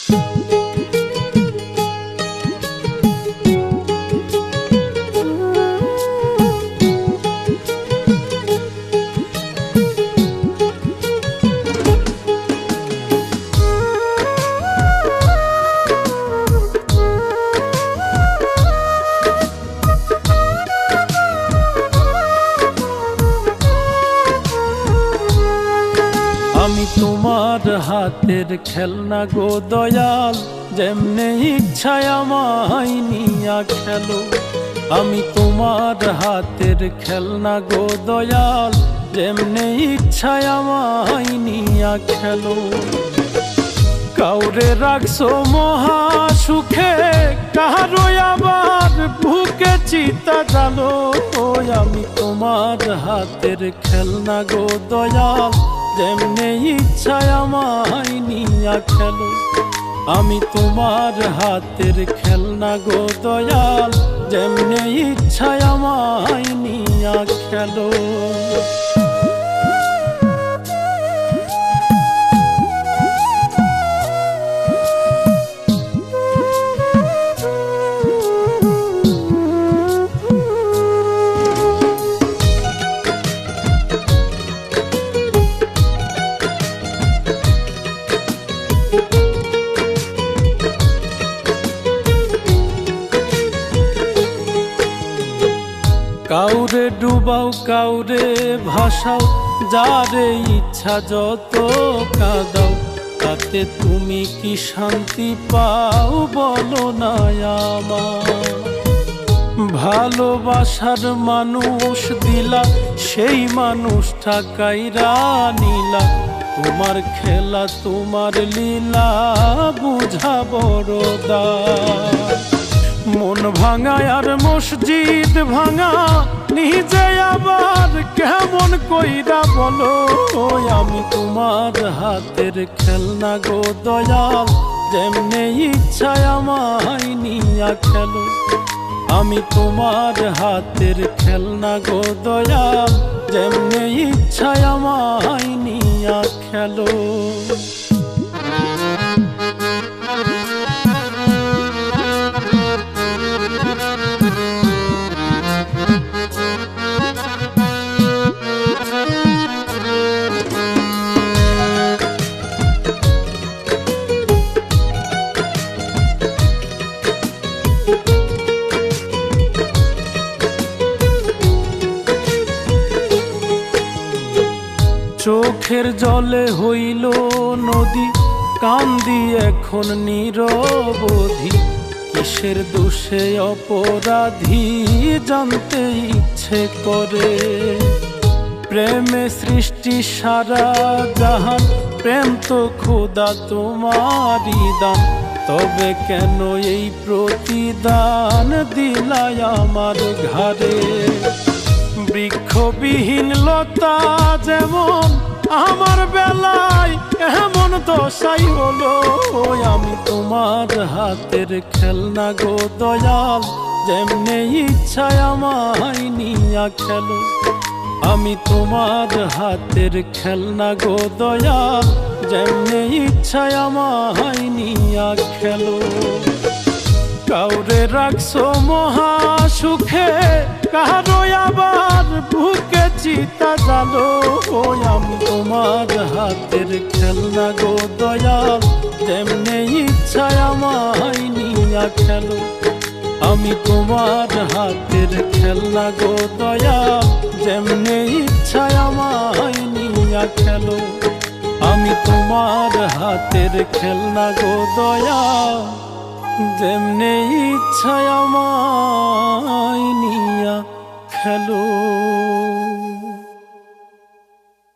আমি তোমার হাতের খেলনা গো দয়াল, যেমনে ইচ্ছায় আমায় নিয়া খেলো। আমি তোমার হাতের খেলনা গো দয়াল, যেমনে ইচ্ছায় আমায় নিয়া খেলো। কাউরে রাখছো মহা সুখে, কারো আবার বুকে চিতা জালো। আমি তোমার হাতের খেলনা গো দয়াল, যেমনে ইচ্ছায় আমায় নিয়া খেলো। আমি তোমার হাতের খেলনা গো দয়াল, যেমনে ইচ্ছায় আমায় নিয়া খেলো। কাউরে ডুবাও কাউরে ভাসাও, যারে ইচ্ছা যত কাঁদাও। তাতে তুমি কি শান্তি পাও বলো না আমার? ভালোবাসার মানুষ দিলা, সেই মানুষটা কাইরা নিলা। তোমার খেলা তোমার লীলা, বুঝা বড় দায়। মন ভাঙা আর মসজিদ ভাঙা, নিজে আবার কেমন কইরা বলো। আমি তোমার হাতের খেলনা গো দয়াল, যেমনে ইচ্ছায় আমায় নিয়া খেলো। আমি তোমার হাতের খেলনা গো দয়াল, যেমনে ইচ্ছায় আমায় নিয়া খেলো। চোখের জলে হইল নদী, কান্দি এখন নিরবধি। কিসের দোষে অপরাধী, জানতে ইচ্ছে করে। প্রেমে সৃষ্টি সারা জাহান, প্রেম তো খোদা তোমারই দান। তবে কেন এই প্রতিদান দিলাই আমার ঘাড়ে? বৃক্ষবিহীন লতা যেমন আমার বেলায় এমন দশাই হলো। আমি তোমার হাতের খেলনা গো দয়াল, যেমনে ইচ্ছায় আমায় নিয়া খেলো। আমি তোমার হাতের খেলনা গো দয়াল, যেমনে ইচ্ছায় আমায় নিয়া খেলো। কাউরে রাখছো মহা সুখে, কারো আবার বুকে চিতা জালো। আমি তোমার হাতের খেলনা গো দয়াল, যেমনে ইচ্ছায় আমায় নিয়া খেলো। আমি তোমার হাতের খেলনা গো দয়াল, যেমনে ইচ্ছায় আমায় নিয়া খেলো। আমি তোমার হাতের খেলনা গো দয়াল, যেমনে ইচ্ছায় আমায় নিয়া খেলো।